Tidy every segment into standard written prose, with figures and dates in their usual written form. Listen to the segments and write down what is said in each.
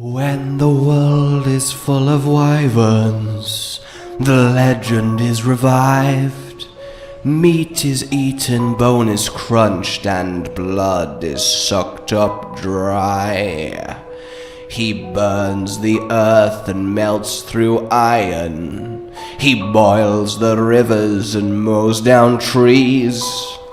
When the world is full of wyverns, the legend is revived. Meat is eaten, bone is crunched, and blood is sucked up dry. He burns the earth and melts through iron. He boils the rivers and mows down trees.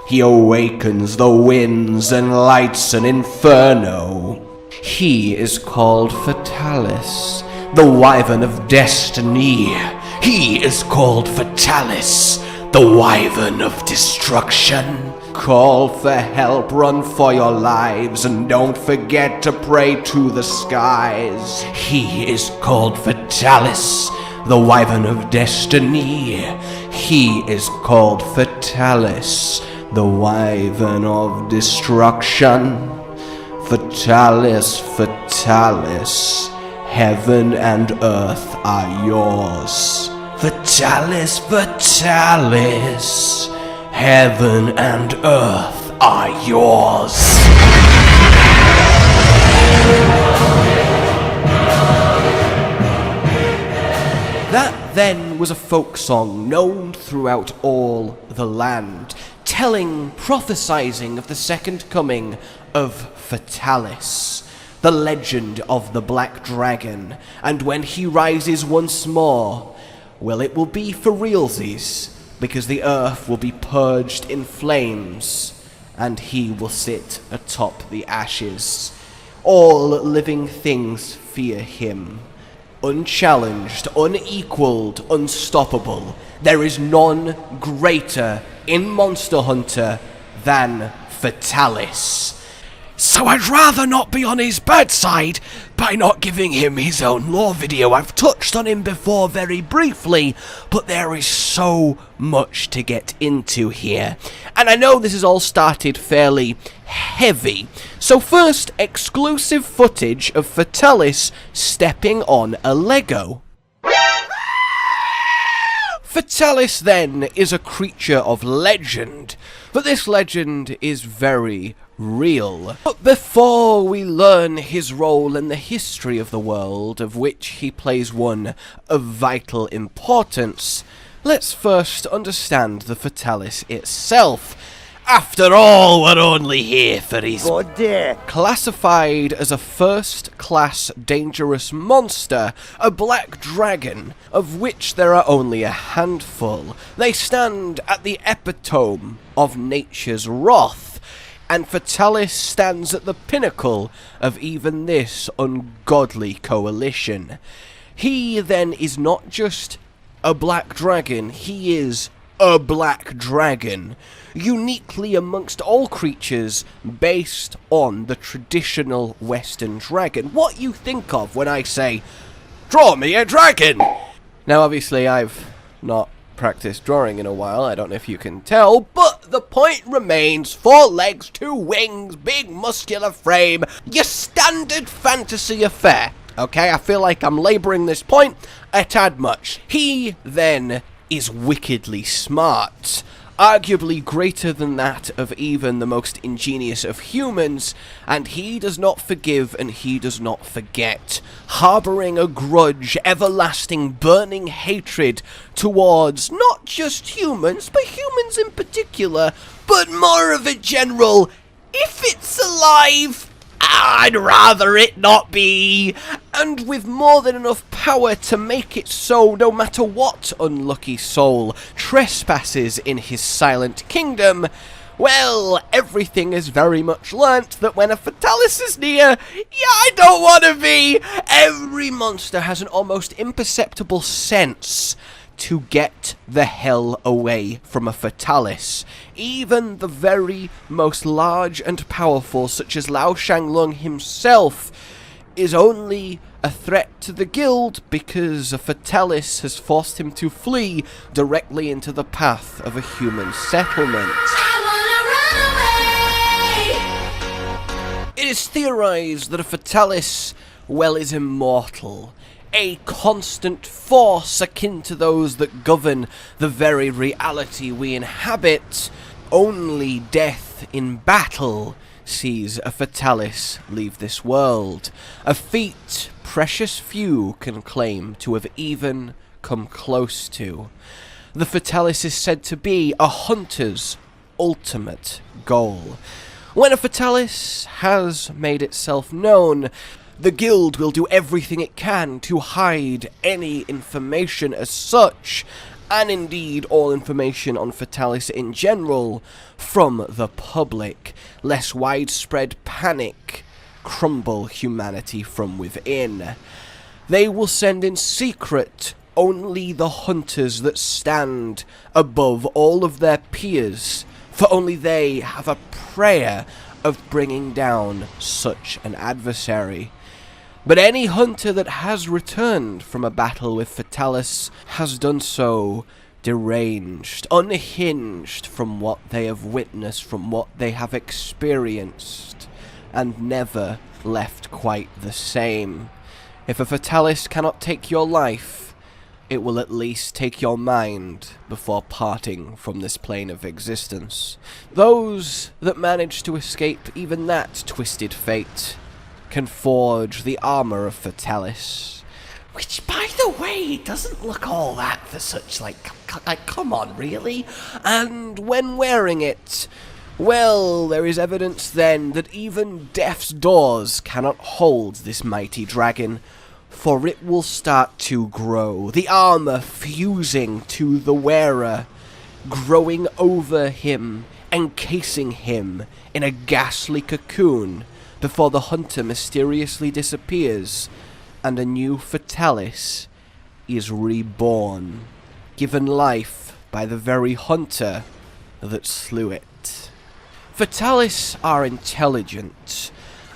He awakens the winds and lights an inferno. He is called Fatalis, the wyvern of destiny. He is called Fatalis, the wyvern of destruction. Call for help, run for your lives, and don't forget to pray to the skies. He is called Fatalis, the wyvern of destiny. He is called Fatalis, the wyvern of destruction. Fatalis, Fatalis, heaven and earth are yours. Fatalis, Fatalis, heaven and earth are yours. That then was a folk song known throughout all the land, telling, prophesizing of the second coming of Fatalis, the legend of the Black Dragon, and when he rises once more, well, it will be for realsies, because the earth will be purged in flames, and he will sit atop the ashes. All living things fear him. Unchallenged, unequaled, unstoppable, there is none greater in Monster Hunter than Fatalis. So I'd rather not be on his bad side by not giving him his own lore video. I've touched on him before very briefly, but there is so much to get into here. And I know this has all started fairly heavy. So first, exclusive footage of Fatalis stepping on a Lego. Fatalis then is a creature of legend, but this legend is very real. But before we learn his role in the history of the world, of which he plays one of vital importance, let's first understand the Fatalis itself. After all, we're only here for his classified as a first-class dangerous monster, a black dragon, of which there are only a handful. They stand at the epitome of nature's wrath, and Fatalis stands at the pinnacle of even this ungodly coalition. He then is not just a black dragon, he is a black dragon, uniquely amongst all creatures based on the traditional Western dragon. What you think of when I say, draw me a dragon! Now obviously I've not practiced drawing in a while, I don't know if you can tell, but the point remains: 4 legs, 2 wings, big muscular frame, your standard fantasy affair. Okay, I feel like I'm labouring this point a tad much. He then is wickedly smart, arguably greater than that of even the most ingenious of humans, and he does not forgive and he does not forget, harbouring a grudge, everlasting, burning hatred towards not just humans, but humans in particular, but more of a general, if it's alive, I'd rather it not be, and with more than enough power to make it so, no matter what unlucky soul trespasses in his silent kingdom. Well, everything is very much learnt that when a Fatalis is near, I don't want to be. Every monster has an almost imperceptible sense to get the hell away from a Fatalis. Even the very most large and powerful, such as Lao Shanglung himself, is only a threat to the guild because a Fatalis has forced him to flee directly into the path of a human settlement. It is theorized that a Fatalis, well, is immortal. A constant force akin to those that govern the very reality we inhabit. Only death in battle sees a Fatalis leave this world, a feat precious few can claim to have even come close to. The Fatalis is said to be a hunter's ultimate goal. When a Fatalis has made itself known, the guild will do everything it can to hide any information as such, and indeed all information on Fatalis in general, from the public, lest widespread panic crumble humanity from within. They will send in secret only the hunters that stand above all of their peers, for only they have a prayer of bringing down such an adversary. But any hunter that has returned from a battle with Fatalis has done so deranged, unhinged from what they have witnessed, from what they have experienced, and never left quite the same. If a Fatalis cannot take your life, it will at least take your mind before parting from this plane of existence. Those that manage to escape even that twisted fate can forge the armor of Fatalis, which, by the way, doesn't look all that for such, like, come on, really? And when wearing it, well, there is evidence then that even death's doors cannot hold this mighty dragon, for it will start to grow, the armor fusing to the wearer, growing over him, encasing him in a ghastly cocoon, before the hunter mysteriously disappears, and a new Fatalis is reborn, given life by the very hunter that slew it. Fatalis are intelligent,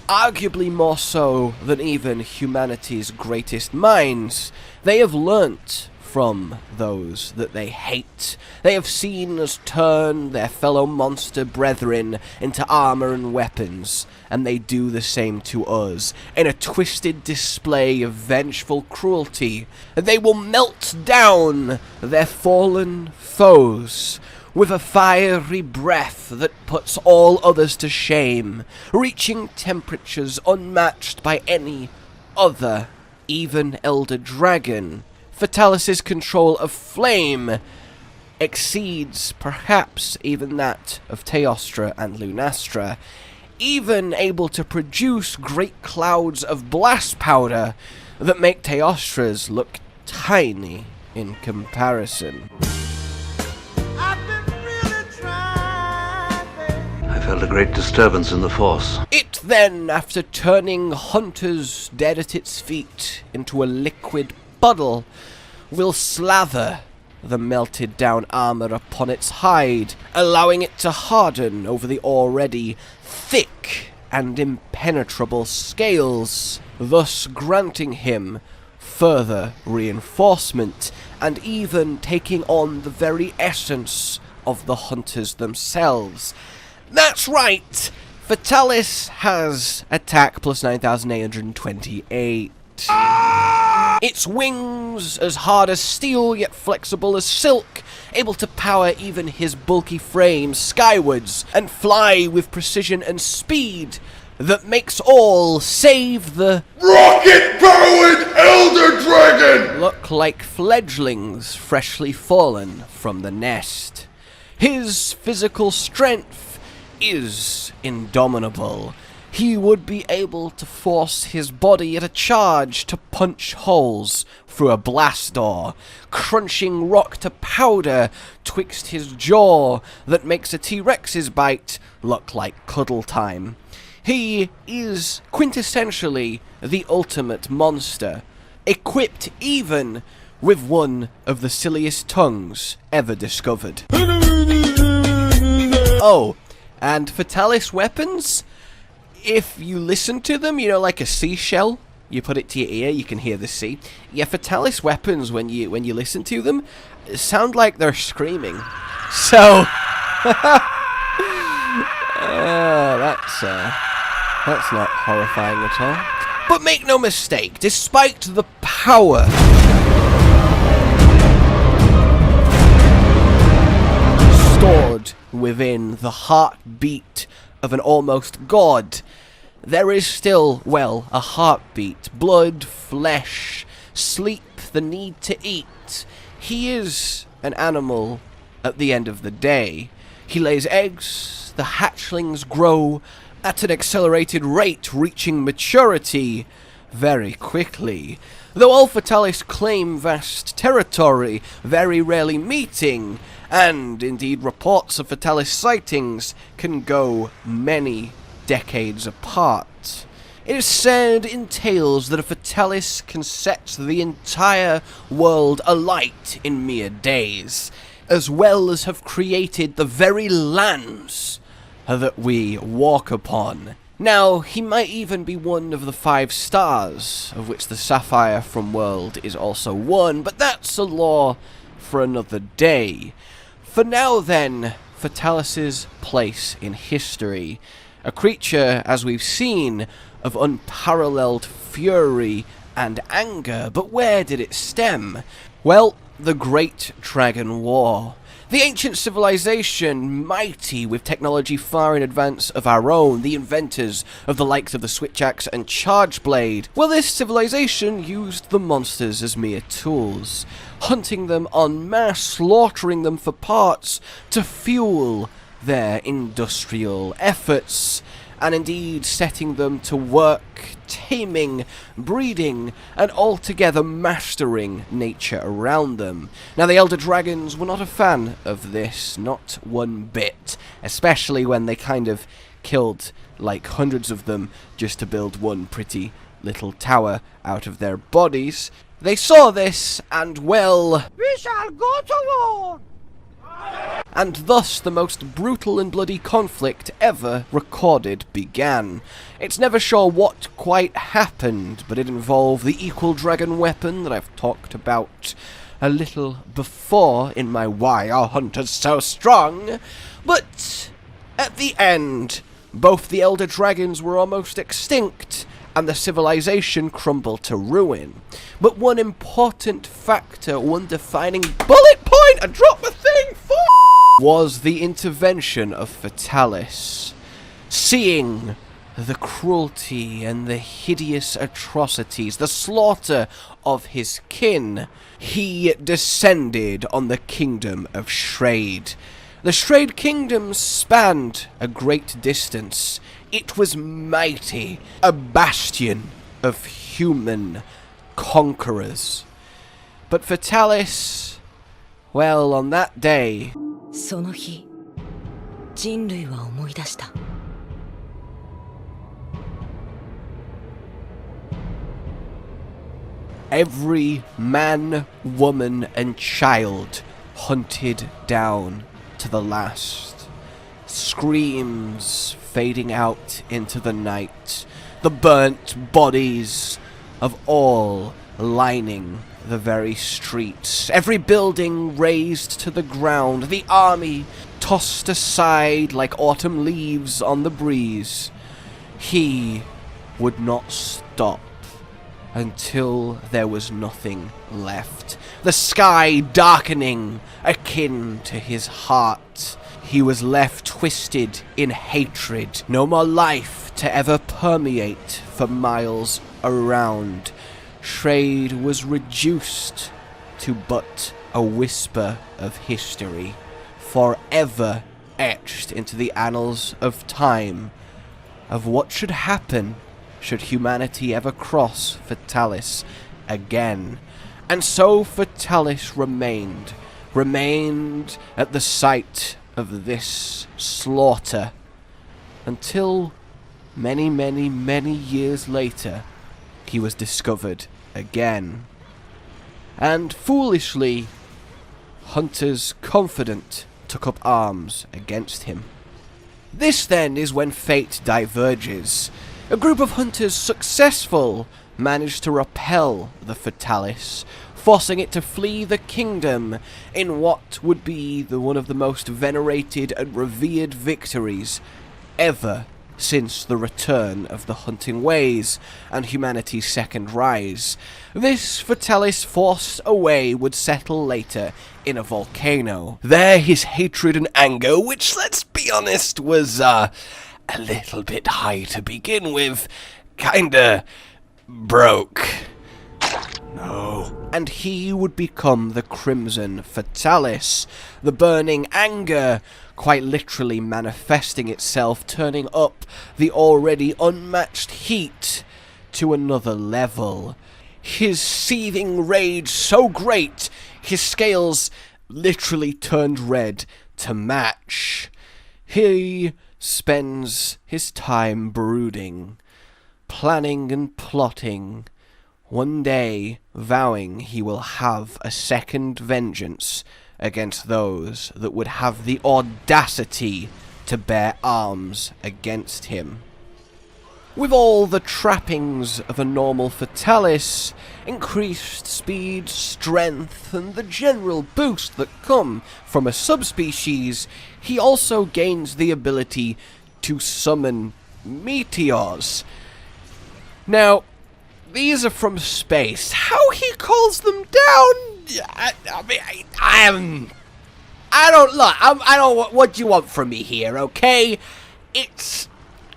arguably more so than even humanity's greatest minds. They have learnt from those that they hate. They have seen us turn their fellow monster brethren into armor and weapons, and they do the same to us, in a twisted display of vengeful cruelty. They will melt down their fallen foes with a fiery breath that puts all others to shame, reaching temperatures unmatched by any other, even Elder Dragon. Fatalis' control of flame exceeds perhaps even that of Teostra and Lunastra, even able to produce great clouds of blast powder that make Teostra's look tiny in comparison. I felt a great disturbance in the force. It then, after turning hunters dead at its feet into a liquid puddle, will slather the melted down armor upon its hide, allowing it to harden over the already thick and impenetrable scales, thus granting him further reinforcement, and even taking on the very essence of the hunters themselves. That's right! Fatalis has attack plus 9,828. Its wings, as hard as steel yet flexible as silk, able to power even his bulky frame skywards and fly with precision and speed that makes all save the rocket-powered Elder Dragon look like fledglings freshly fallen from the nest. His physical strength is indomitable. He would be able to force his body at a charge to punch holes through a blast door, crunching rock to powder twixt his jaw that makes a T-Rex's bite look like cuddle time. He is quintessentially the ultimate monster, equipped even with one of the silliest tongues ever discovered. Oh, and Fatalis weapons? If you listen to them, you know, like a seashell, you put it to your ear, you can hear the sea. Yeah, Fatalis weapons, when you listen to them, sound like they're screaming. So, that's not horrifying at all. But make no mistake, despite the power stored within the heartbeat of an almost god, there is still, well, a heartbeat, blood, flesh, sleep, the need to eat. He is an animal at the end of the day. He lays eggs, the hatchlings grow at an accelerated rate, reaching maturity very quickly. Though all Fatalis claim vast territory, very rarely meeting, and indeed reports of Fatalis sightings can go many decades apart. It is said in tales that a Fatalis can set the entire world alight in mere days, as well as have created the very lands that we walk upon. Now, he might even be one of the 5 stars, of which the Sapphire from World is also one, but that's a lore for another day. For now then, Fatalis' place in history. A creature, as we've seen, of unparalleled fury and anger, but where did it stem? Well, the Great Dragon War. The ancient civilization, mighty with technology far in advance of our own, the inventors of the likes of the Switch Axe and Charge Blade. Well, this civilization used the monsters as mere tools, hunting them en masse, slaughtering them for parts to fuel their industrial efforts, and indeed setting them to work, taming, breeding, and altogether mastering nature around them. Now, the Elder Dragons were not a fan of this, not one bit, especially when they kind of killed like hundreds of them just to build one pretty little tower out of their bodies. They saw this, and well, we shall go to war! And thus the most brutal and bloody conflict ever recorded began. It's never sure what quite happened, but it involved the equal dragon weapon that I've talked about a little before in my Why Are Hunters So Strong? But at the end, both the Elder Dragons were almost extinct, and the civilization crumbled to ruin. But one important factor, one defining bullet point, I dropped the thing, was the intervention of Fatalis. Seeing the cruelty and the hideous atrocities, the slaughter of his kin, he descended on the kingdom of Shrade. The Shrade kingdom spanned a great distance. It was mighty, a bastion of human conquerors. But Fatalis, well, on that day, その日、人類は思い出した。Every man, woman, and child hunted down to the last. Screams fading out into the night. The burnt bodies of all lining the very streets. Every building razed to the ground. The army tossed aside like autumn leaves on the breeze. He would not stop until there was nothing left. The sky darkening, akin to his heart. He was left twisted in hatred. No more life to ever permeate for miles around. Shrade was reduced to but a whisper of history, forever etched into the annals of time, of what should happen should humanity ever cross Fatalis again. And so Fatalis remained at the site of this slaughter, until many, many, many years later, he was discovered again. And foolishly, hunters confident took up arms against him. This then is when fate diverges. A group of hunters successful managed to repel the Fatalis, forcing it to flee the kingdom in what would be one of the most venerated and revered victories ever since the return of the hunting ways and humanity's second rise. This Fatalis forced away would settle later in a volcano. There his hatred and anger, which, let's be honest, was a a little bit high to begin with. Kinda broke. No. And he would become the Crimson Fatalis, the burning anger, quite literally manifesting itself, turning up the already unmatched heat to another level. His seething rage so great, his scales literally turned red to match. He spends his time brooding, planning and plotting, one day vowing he will have a second vengeance against those that would have the audacity to bear arms against him. With all the trappings of a normal Fatalis, increased speed, strength, and the general boost that come from a subspecies, he also gains the ability to summon meteors. Now, these are from space. How he calls them down? I don't. What do you want from me here? Okay, it's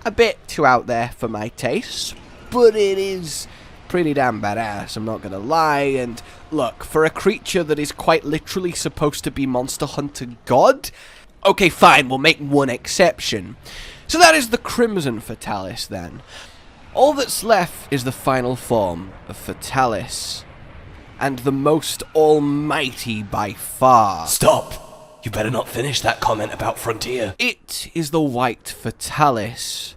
a bit too out there for my taste, but it is pretty damn badass, I'm not gonna lie. And look, for a creature that is quite literally supposed to be Monster Hunter God, okay, fine, we'll make one exception. So that is the Crimson Fatalis then. All that's left is the final form of Fatalis, and the most almighty by far. Stop! You better not finish that comment about Frontier. It is the White Fatalis.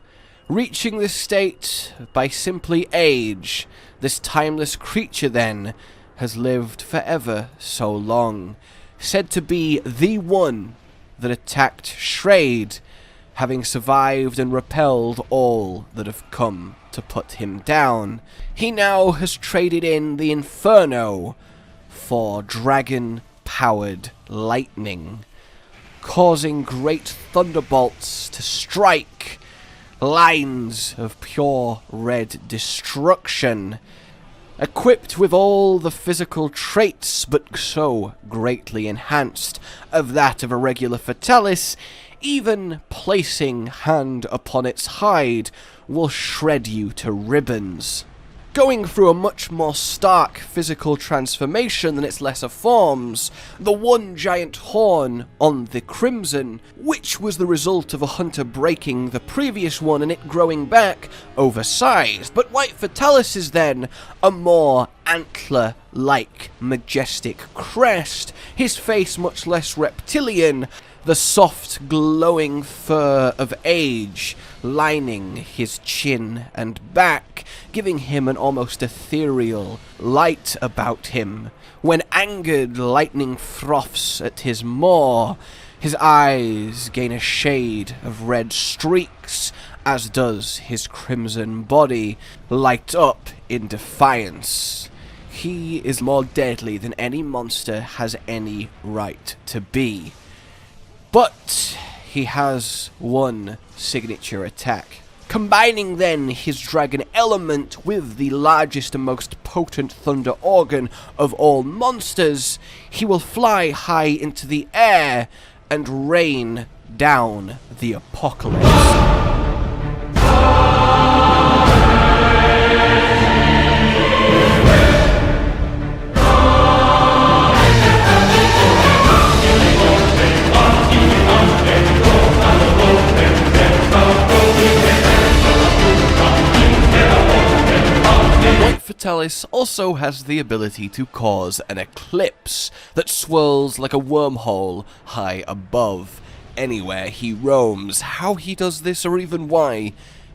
Reaching this state by simply age, this timeless creature then has lived forever so long. Said to be the one that attacked Shrade, having survived and repelled all that have come to put him down. He now has traded in the Inferno for dragon-powered lightning, causing great thunderbolts to strike, lines of pure red destruction, equipped with all the physical traits, but so greatly enhanced of that of a regular Fatalis, even placing hand upon its hide will shred you to ribbons. Going through a much more stark physical transformation than its lesser forms, the one giant horn on the Crimson, which was the result of a hunter breaking the previous one and it growing back oversized. But White Fatalis is then a more antler-like majestic crest, his face much less reptilian, the soft glowing fur of age lining his chin and back, giving him an almost ethereal light about him. When angered, lightning froths at his maw, his eyes gain a shade of red streaks, as does his crimson body light up in defiance. He is more deadly than any monster has any right to be. But he has one signature attack. Combining then his dragon element with the largest and most potent thunder organ of all monsters, he will fly high into the air and rain down the apocalypse. Fatalis also has the ability to cause an eclipse that swirls like a wormhole high above anywhere he roams. How he does this, or even why,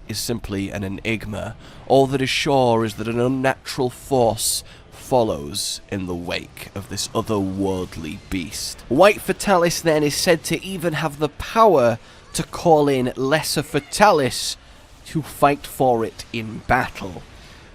is simply an enigma. All that is sure is that an unnatural force follows in the wake of this otherworldly beast. White Fatalis then is said to even have the power to call in lesser Fatalis to fight for it in battle,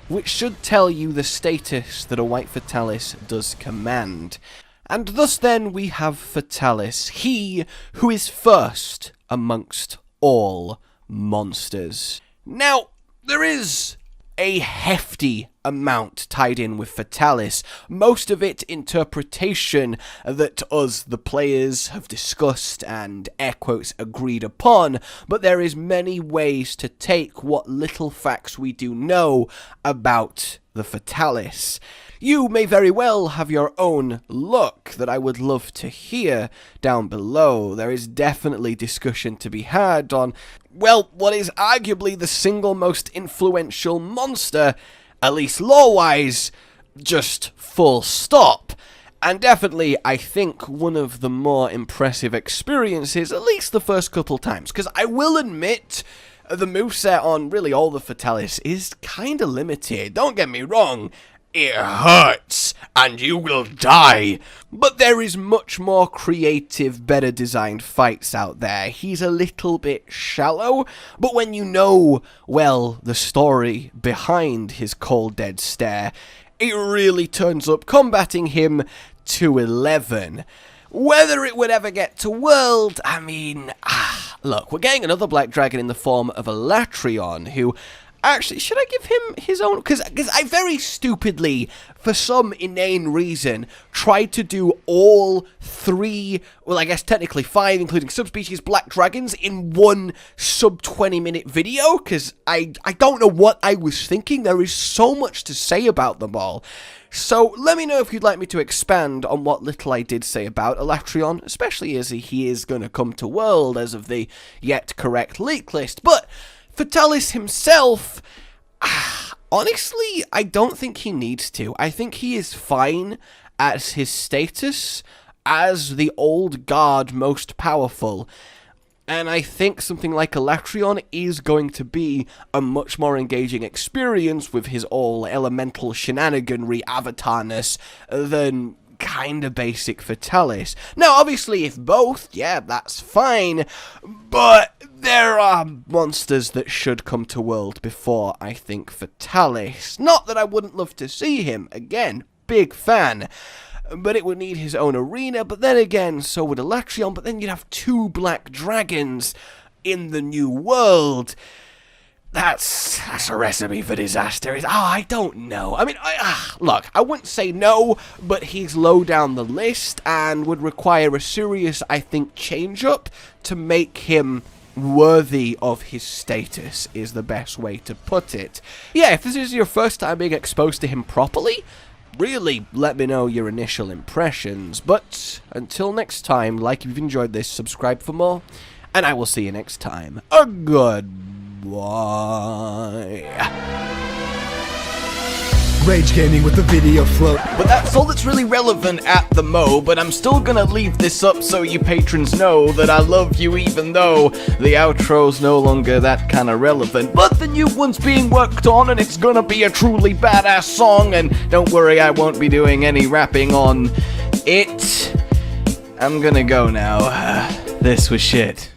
which should tell you the status that a White Fatalis does command. And thus then we have Fatalis, he who is first amongst all monsters. Now, there is a hefty amount tied in with Fatalis, most of it interpretation that us, the players, have discussed and air quotes agreed upon, but there is many ways to take what little facts we do know about the Fatalis. You may very well have your own look that I would love to hear down below. There is definitely discussion to be had on, well, what is arguably the single most influential monster, at least lore-wise, just full stop. And definitely, I think, one of the more impressive experiences, at least the first couple times, because I will admit, the moveset on really all the Fatalis is kinda limited, don't get me wrong. It hurts, and you will die. But there is much more creative, better designed fights out there. He's a little bit shallow, but when you know, well, the story behind his cold dead stare, it really turns up combating him to 11. Whether it would ever get to World, I mean, look, we're getting another Black Dragon in the form of a Latrion, who... Actually, should I give him his own? Because I very stupidly, for some inane reason, tried to do all 3, well, I guess technically 5, including subspecies Black Dragons, in one sub-20-minute video, because I don't know what I was thinking. There is so much to say about them all. So, let me know if you'd like me to expand on what little I did say about Elatrion, especially as he is going to come to World as of the yet correct leak list. But... Fatalis himself, honestly, I don't think he needs to. I think he is fine at his status as the old guard most powerful. And I think something like Elatrion is going to be a much more engaging experience with his all elemental shenaniganry avatarness than kinda basic Fatalis. Now, obviously, if both, yeah, that's fine, but there are monsters that should come to World before, I think, Fatalis. Not that I wouldn't love to see him, again, big fan, but it would need his own arena, but then again, so would Elatrion, but then you'd have 2 Black Dragons in the new world. That's a recipe for disaster. I don't know. I mean, look, I wouldn't say no, but he's low down the list and would require a serious, I think, change-up to make him worthy of his status, is the best way to put it. Yeah, if this is your first time being exposed to him properly, really let me know your initial impressions. But until next time, like if you've enjoyed this, subscribe for more, and I will see you next time. A good Rage Gaming with the video float. But that's all that's really relevant at the mo, but I'm still gonna leave this up so you patrons know that I love you even though the outro's no longer that kinda relevant. But the new one's being worked on and it's gonna be a truly badass song, and don't worry, I won't be doing any rapping on it. I'm gonna go now. This was shit.